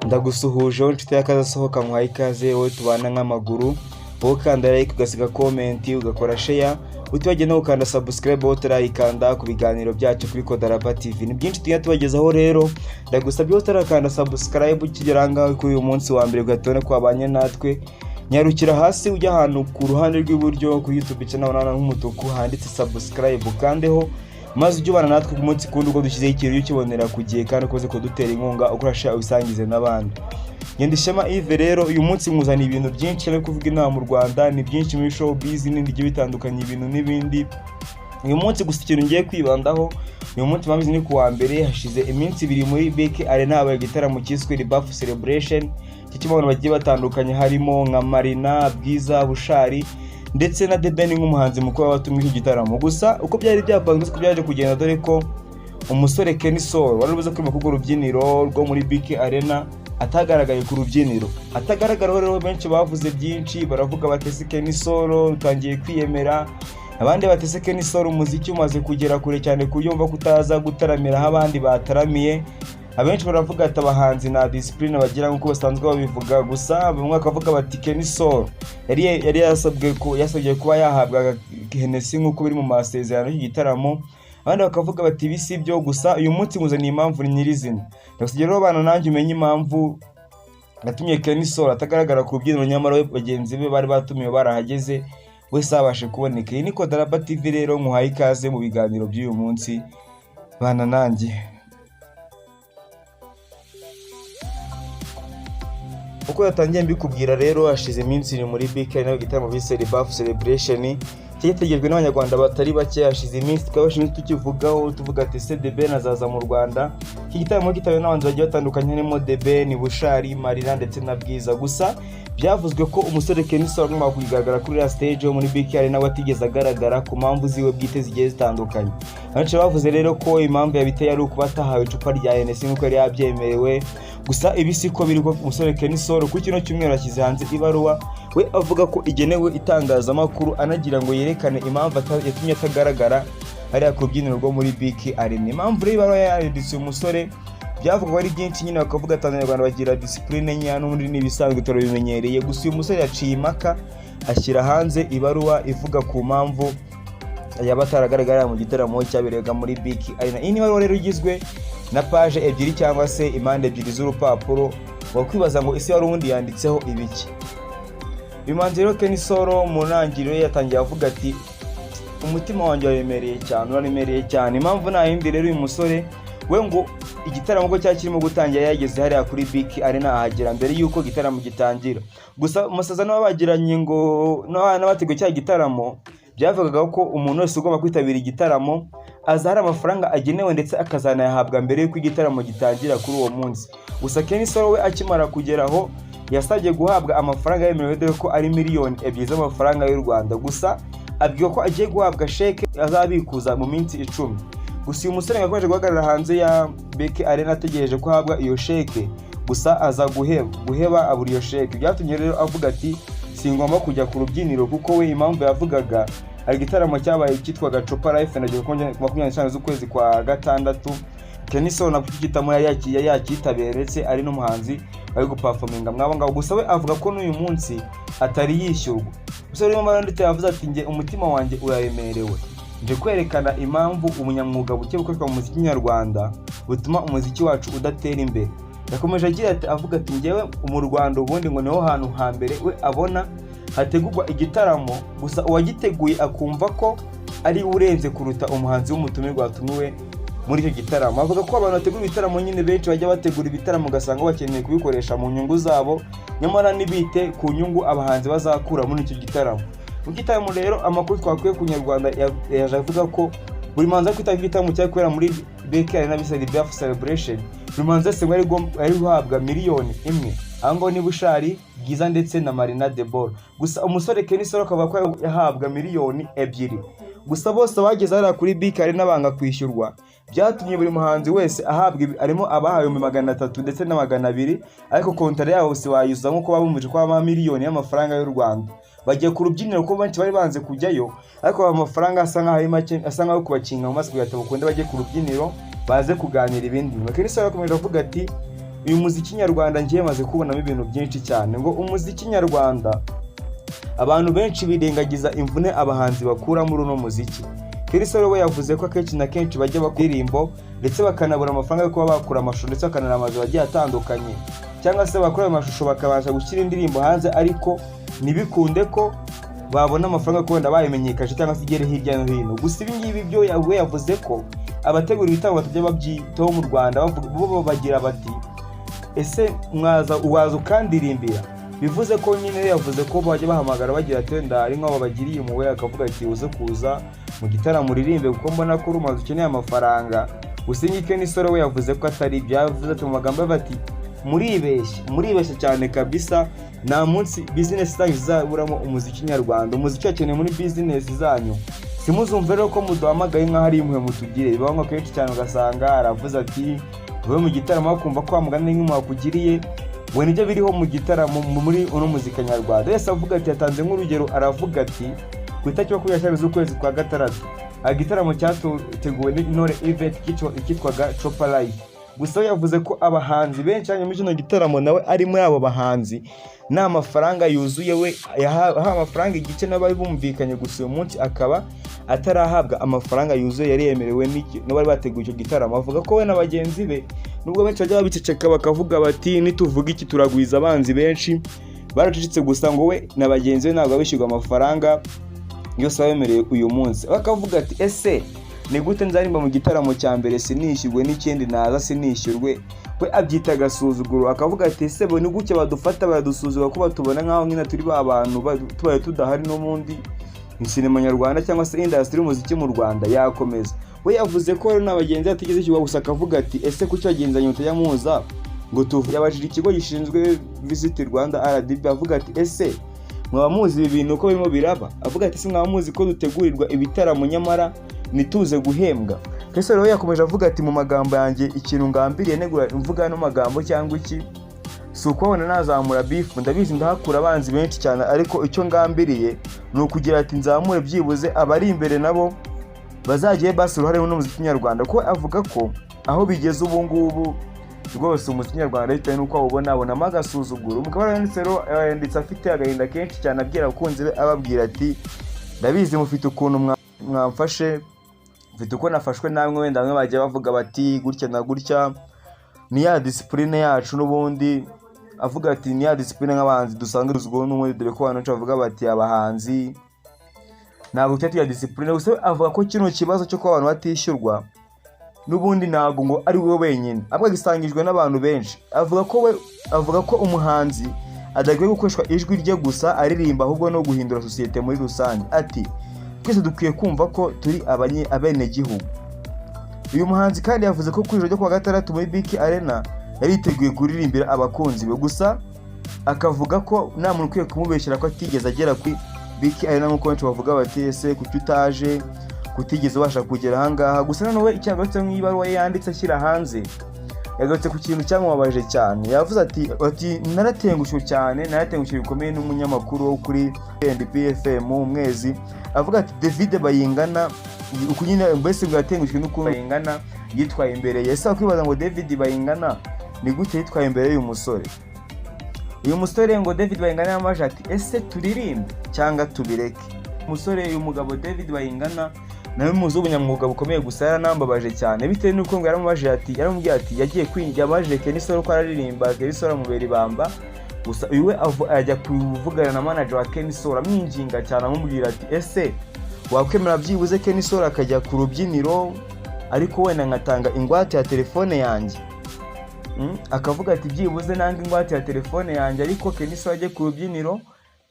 Ndagusuhuje inshuti y'akazasohoka muhaye ikaze wowe tubana nk'amaguru, wowe kanda like ugasiga comment ugakora share, utibagenda no gukanda subscribe wowe utarayikanda ku biganiro byacu kuri Kodarapa TV. Ni byinshi tugiye tubagezaho rero, ndagusabye wowe utarakanda subscribe ukigiranga kuri uyu munsi wa mbere ugatone ko abanye natwe, nyarukira hasi ujya ahantu ku ruhande rw'iburyo ku YouTube channel nk'umutuku handitse subscribe ukandeho, maze ujye ubana natwe ku munsi kundi uko dushyizeho ikirori ukibonera ku gihe kandi ukoze kudutera inkunga ukoresha ubisangize n'abandi. Ngendishema Yves rero uyu munsi nkuzana ibintu byinshi cyane kuvuga inama mu Rwanda, ni byinshi muri showbiz n'indi gihe bitandukanye ibintu n'ibindi. Uyu munsi gusa ikintu ngiye kwibandaho, uyu munsi mamizi ni kuwa mbere hashize iminsi ibiri muri BK Arena habaye igitaramo cyiswe Rebirth Celebration cy'abantu bagiye batandukanye harimo nka Marina, Bwiza, Bushari ndetse na The Ben nk'umuhanzi mukuru watumye iki gitaramo. Gusa uko byari byapanzwe ko byaje kugenda, dore ko umusore Kenny Soul wari ubuze kwima kugo rubyiniro rwo muri BK Arena atagaragaye ku rubyiniro. Atagaragara rero benshi bavuze byinshi, baravuga batese Kenny Soul utangiye kwiyemera, abandi batese Kenny Soul umuziki umaze kugera kure cyane kuyumva kutaza gutaramira abandi bataramiye. Abenshi baravuga ati abahanzi na discipline bagira nkuko basanzwe babivuga. Gusa bamwe bakavuga bati Kenny Soul yari yasabye kuba yahabwa Hennessy nkuko biri mu masezerano y'igitaramo. Abandi bakavuga bati bisi byo. Gusa uyu munsi muzaniye impamvu nyirizina, ndasubye rero bana nanjye umenye impamvu natumye Kenny Soul atagaragara ku rubyiniro, nyamara bagenzi be bari batumiwe barahageze wese abashe kuboneka. Iyi ni Kodarapa TV rero muhaye ikaze mu biganiro by'uyu munsi bana nanjye. Uko yatangiye mbikubwira rero, hashize iminsi iri muri BK nayo gitaramo bise Rebirth Celebration cyategejwe n'abanyarwanda batari bake. Hashize iminsi twabashimye tukivugaho tuvuga ati The Ben azaza mu Rwanda. Iki gitaramo gitawe n'abantu bagiye batandukanye harimo The Ben, Bushari, Marina ndetse na Bwiza. Gusa byavuzwe ko umusore Kenny Soul agomba kugaragara kuri ya stage yo muri BK nawe atigeze agaragara ku mpamvu ziwe bwite zigiye zitandukanye. Abenshi bavuze rero ko impamvu yabiteye ari ukuba atahawe icupa rya Hennessy nk'uko yari yabyemerewe. Gusa ibi siko biri ko umusore Kenny Soul kuri kino cyumweru ashyize hanze ibaruwa we avuga ko igenewe itangazamakuru, anagira ngo yerekane impamvu yatumye atagaragara hariya ku rubyiniro rwo muri BK Arena. Impamvu rero ibaruwa yanditse umusore byavuga ari byinshi, nyine bakavuga ati abanyarwanda bagira discipline nya n'ubundi n'ibisanzwe turabimenyereye. Gusa uyu musore yaciye impaka ashyira hanze ibaruwa ivuga ku mpamvu yabataragaragara mu gitaramo cyaberega muri BK Arena. Iyi ni ibaruwa rero igizwe na page ebyiri cyangwa se impande ebyiri z'urupapuro. Wakwibaza ngo isi wari ubundi yanditseho ibiki? Bimanze rero Kenny Soul mu ntangiriro yatangiye avuga ati umutima wanjye uraremereye cyane. Impamvu nta yindi rero uyu musore we ngo igitaramo ko cyakirimo gutangira yageze hariya kuri BK Arena ahagera mbere yuko gitaramo gitangira. Gusa umusazano wabagiranye ngo n'abateguye cya gitaramo byavugaga ko umuntu wese ugomba kwitabira igitaramo azahara amafaranga agenewe ndetse akazanayahabwa mbere yuko igitaramo gitangira kuri uwo munsi. Gusa Kenny Soul we akimara kugeraho yasabye guhabwa amafaranga yemerewe, dore ko ari miliyoni 2 z'amafaranga y'u Rwanda. Gusa abwiye ko agiye guhabwa sheke azabikuza mu minsi 10. Gusa uyu musore yakomeje guhagarara hanze ya BK Arena ategereje ko ahabwa iyo sheke. Gusa aza guheba abura iyo sheke. Byatumye rero avuga ati singomba kujya ku rubyiniro, kuko we impamvu yavugaga ari igitaramo cyabaye cyitwaga Chopa Life na 25 z'ukwezi kwa gatandatu. Kenny Soul na kugitamo yakitabiriye ndetse ari n'umuhanzi bari guperforminga mwabo ngabo. Gusa we avuga ko n'uyu munsi atari yishyurwa. Gusa rero marandite yavuze ati nge umutima wanjye uraremerewe, nje kwerekana impamvu umunyamwuga buke bukorwa mu muziki nyarwanda butuma umuziki wacu udatera imbere. Yakomeje agira ati avuga ati ngewe mu Rwanda ubundi ngo niho hantu hambere we abona hategurwa igitaramo. Gusa uwagiteguye akumva ko ari urenze kuruta umuhanzi w'umutumirwa watumiwe muri icyo gitaramo. Avuga ko abantu bategura ibitaramo nyine benshi bajya bategura ibitaramo ugasanga bakeneye kubikoresha mu nyungu zabo, nyamara nibite ku nyungu abahanzi bazakura muri icyo gitaramo. Mu gitaramo rero amakuru twakwiye ku Nyarwanda yaje avuga ko buri manza kwitabira igitaramo cyo kwera muri BK Arena bise Rebirth Celebration, buri manza se ari guhabwa miliyoni 1. Ango ni Bushari, Bwiza ndetse na Marina Debor. Gusa umusore Kenny Soul akaba ko yahabwa miliyoni 2. Gusa bose bageze hariya kuri BK Arena banga kwishyurwa. Byatumye buri muhanzi wese ahabwa, arimo abahaye 300 ndetse na 200, ariko kontara yaho se wayuza nko babumuje kwa miliyoni y'amafaranga y'u Rwanda. Bagiye ku rubyiniro ko benshi bari banze kujyayo, ariko amafaranga asa nkaho ari make, asa nkaho kubakinga mu maso kuyatabo kunde bagiye ku rubyiniro baze kuganira ibindi. Kenny Soul akomeje avuga ati uyu muziki nyarwanda ngiye maze kubonamo ibintu byinshi cyane, ngo umuziki nyarwanda abantu benshi birengagiza imvune abahanzi bakura muri uno muziki. Kirisoro we yavuze ko akenshi na kenshi bajya bakuririmbo ndetse bakanabura amafaranga yo kuba bakura amashusho ndetse bakanara amazu bagiye atandukanye, cyangwa se bakora amashusho bakabasha gushyira indirimbo hanze ariko ntibikunde ko babona amafaranga ko wenda bayimenyekaje cyangwa se igere hirya no hino. Gusa ibi ngibi byo yavuze ko abategura ibitaramo batajya babyitaho mu Rwanda, bo bagira bati ese waza ukandirimbira. Bivuze ko nyine yavuze ko bajya bahamagara bagira ati wenda ari nk'aho babagiriye umuwe, akavuga ati uze kuza mu gitaramo uririmbe kuko mbona ko urumaze ukeneye amafaranga. Gusa Kirisoro we yavuze ko atari byavuze ati mu magambo bati muribeshye cyane kabisa, nta munsi business zanyu zizaburamo umuziki nyarwanda. Umuziki wakeneye muri business zanyu, simuzumve rero ko muduhamagaye nk'aho ari impuhwe mutugire. Bibaho nko kenshi cyane ugasanga aravuze ati wowe mu gitaramo bakumva ko wamugana nk'impuhwe wakugiriye, we nibyo biriho mu gitaramo muri uno muzika nyarwanda. Yese avuga ati, yatanze nk'urugero aravuga ati ku itariki 25 z'ukwezi kwa gatandatu igitaramo cyateguwe n'Intore Event kitwaga Chopa Live. Gusa yavuze ko abahanzi benshi hanyuma kino gitaramo nawe ari muri abo bahanzi nta mafaranga yuzuye, we yaha amafaranga igice n'abari bumvikanye, gusa uyu munsi akaba atarahabwa amafaranga yuzuye yari yemerewe n'abari bateguye icyo gitaramo. Avuga ko we na bagenzi be nubwo benshi bajya babiceceka bakavuga bati nituvuga iki turagwiza abanzi benshi, baracecetse. Gusa ngo we na bagenzi be ntabwo bishyurwa amafaranga yose babemereye uyu munsi. Bakavuga ati ese ni gute nzarimba mu gitaramo cya mbere sinishyurwe n'ikindi naza sinishyurwe? We abyita agasuzuguro. Akavuga ati ese bo ni gutya badufata baradusuzugura ko batubona nk'aho nyine turi ba bantu tubaye tudahari n'ubundi mu sinema nyarwanda cyangwa se industry y'umuziki mu Rwanda. Yakomeza we yavuze ko rero n'abagenzi batigeze cyuba, gusa akavuga ati ese kuki bagenzanye utajya muza ngo tuvuye. Yabajije ikigo gishinzwe Visit Rwanda RDB, avuga ati ese mwaba muzi ibi bintu uko birimo biraba? Avuga ati ese mwaba muzi ko dutegurirwa ibitaramo nyamara nituze guhembwa? Kirisoro we yakomeje avuga ati mu magambo yanjye ikintu ngambiriye negura imvuga no magambo cyangwa iki si ukubona nazamura beef, ndabizi ndahakura abanzi benshi cyane, ariko icyo ngambiriye ni ukugira ati nzamure byibuze abari imbere nabo bazagiye basi uruhare mu muziki nyarwanda. Ko avuga ko aho bigeze ubu ngubu rwose umuziki nyarwanda bitewe n'uko abonamo agasuzuguro. Umugabo yanditse afite agahinda kenshi cyane, abwira abakunzi be ababwira ati ndabizi mufite ukuntu mwamfashe, mfite uko nafashwe namwe, wenda bamwe bagiye bavuga bati gutya na gutya, ni ya discipline yacu n'ubundi. Avuga ati ni ya discipline nk'abahanzi dusanzwe tuzwiho n'ubundi, dore ko abantu bavuga bati abahanzi ntabwo cyatya discipline. Gusa avuga ko kino kibazo cyo ko abantu batishyurwa n'ubundi ntabwo ngo ari we wenyine, ahubwo gisangijwe n'abantu benshi. Avuga ko umuhanzi adakwiye gukoreshwa ijwi rye gusa aririmba, ahubwo no guhindura sosiyete muri rusange. Ati twese dukwiye kumva ko turi abenegihugu. Uyu muhanzi kandi yavuze ko kuri ryo kwa gatandatu muri BK Arena yariteguye kuririmbira abakunzi be, gusa akavuga ko nta muntu ukwiye kumubeshyira ko atigeze agera kuri BK Arena nk'uko benshi bavuga bati ese kuki utaje, kutigeze ubasha kugera ahangaha. Gusa noneho we icyagarutse mu ibaruwa yanditse ashyira hanze, yagarutse ku kintu cyamubabaje cyane. Yavuze ati naratengushye cyane, naratengushye bikomeye n'umunyamakuru wo kuri NDPFM umwezi. Avuga ati David Bayingana uko nyine mbese ngatengushye n'ukuntu Bayingana yitwaye imbere. Yesa kwibaza ngo David Bayingana ni gute yitwaye imbere y'uyu musore. Uyu musore ngo David Bayingana yamaje ati ese turirimbe cyangwa tubireke? Umusore uyu mugabo David Bayingana nawe muzi ubunyamwuga bukomeye, gusa yaranambabaje cyane bitewe n'uko ngo yaramubwiye ati yagiye kwinjira amaje Kirisoro ko araririmba, Kirisoro mubera ibamba. Gusa uyu we ajya kuvugana na manager wa Kirisoro amwinginga cyane, amubwira ati ese wakwemera byibuze Kirisoro akajya ku rubyiniro ariko wenda ngatanga ingwate ya telefone yanjye. Akavuga ati byibuze nanga ingwate ya telefone yanjye ariko Kirisoro ajye ku rubyiniro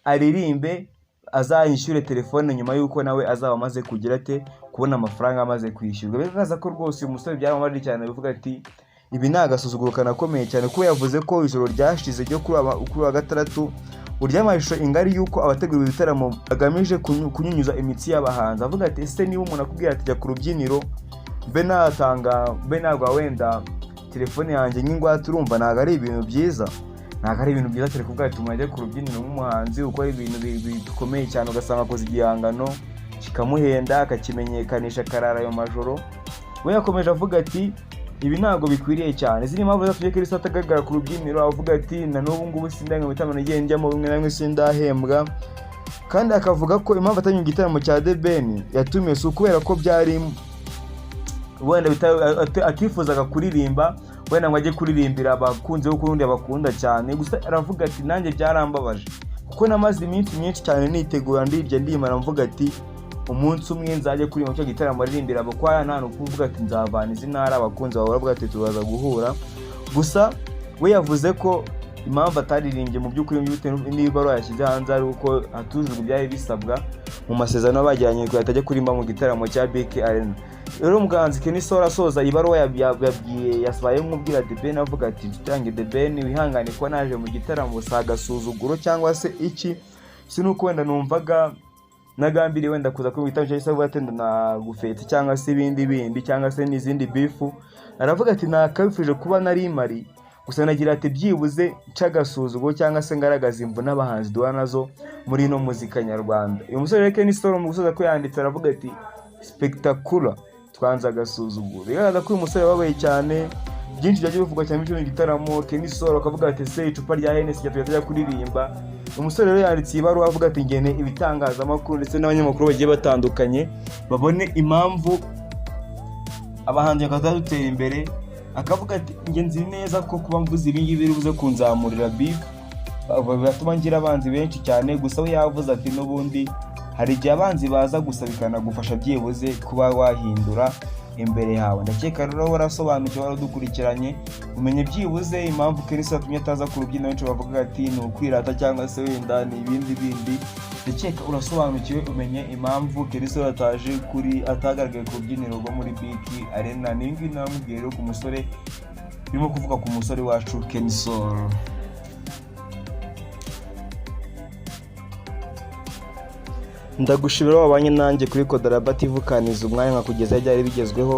aririmbe, azayishyure telefone nyuma yuko nawe azaba amaze kugira ate kubona amafaranga amaze kwishyurwa. Bigaza ko rwose uyu musore byaramubaje cyane, bivuga ati ibi ni agasuzuguro kanakomeye cyane, kuko yavuze ko ijoro ryashize ryo kuri wa gatandatu uryamashusho ingari yuko abategura ibitaramo agamije kunyunyuza imitsi y'abahanzi. Avuga ati ese niba umuntu akubwira ati jya ku rubyiniro mbe nagwa wenda telefone yanjye nk'ingwate, urumva ntabwo ari ibintu byiza. Ntabwo ari ibintu byiza kuvuga ati umujye ku rubyiniro nk'umuhanzi ukora ibintu bikomeye cyane, ugasanga akoze igihangano kikamuhenda akakimenyekanisha karara ayo majoro. We yakomeje avuga ati ibi ntabwo bikwiriye cyane. Ziri impamvu zatumye Kristo atagaragara ku rubyiniro, avuga ati na n'ubu ngubu sindanga mu bitaramo nagiye njyamo bimwe na bimwe sindahembwa. Kandi akavuga ko impamvu atari mu gitaramo cya The Ben yatumiwe si ukubera ko byari wenda atifuzaga kuririmba, wenda ngo ajye kuririmbira abakunze bo kurundi abakunda cyane, gusa aravuga ati nanjye byarambabaje kuko namaze iminsi myinshi cyane nitegura ndirya ndimara, mvuga ati umunsi umwe nzajye kuri mu cyo gitaramo aririmbira abakwa nta kuvuga ati nzavana izi ntara abakunzi bawe baravuga ati tubaza guhura. Gusa we yavuze ko impamvu ataririmbye mu by'ukuri n'ibaro yashyize hanze ari uko atujujwe byari bisabwa mu masezerano bagiranye ko atajya kurimba mu gitaramo cya BK Arena. Rero umuhanzi Kenny Solo asoza ibaruwa yasabaye nk'ubwira The Ben avuga ati tutange The Ben wihangane ko naje mu gitaramo agasuzuguro cyangwa se iki, sinuko wenda numvaga nagambiriye wenda kuza ku gitaramo cyangwa se batenda na gufeta cyangwa se ibindi cyangwa se n'izindi bifu. Aravuga ati nakabifuje kuba nari mari, gusa nagira ati byibuze cy'agasuzuguro cyangwa se ngaragaza imvu n'abahanzi duha nazo muri ino muzika nyarwanda. Uyu musore Kenny Solo mu gusoza ko yanditse aravuga ati spectacular twanze agasuzuguro. Bigaragaza ko uyu musore wabaye cyane, byinshi byagiye bivugwa cyane mu gitaramo. Kenny Solo akavuga ati se icupa rya Hennessy ryatujya kuririmba. Umusore rero yanditse ibaruwa avuga ati ngene ibitangazamakuru ndetse n'abanyamakuru bagiye batandukanye babone impamvu abahanzi bakazadutera imbere. Akavuga ati nge nzi neza ko kuba mvuze ibi ngibi birubuze kunzamurira big biratuma ngira abanzi benshi cyane, gusa we yavuze ati n'ubundi hari igihe abanzi baza gusa bikanagufasha byibuze kuba wahindura imbere yawe. Ndakeka rero warasobanukiwe waradukurikiranye umenye byibuze impamvu Kristo yatumye ataza ku rubyiniro, benshi bavuga ati ni ukwirata cyangwa se wenda ni ibindi. Ndakeka urasobanukiwe umenye impamvu Kristo atagaragaye ku rubyiniro rwo muri BK Arena. Ni ngi namubwiye rero ku musore, birimo kuvuga ku musore wacu Kenny Solo. Ndagushimira wabanye nanjye kuri Kodaraba TV kaniza umwanya nkakugeza byari bigezweho.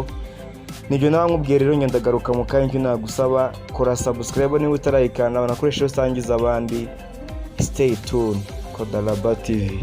Nibyo namubwiye rero nyandagaruka mu kanya cyo nagusaba kora subscribe niba utarayikanda, banakoresha usangiza abandi. Stay tuned Kodaraba TV.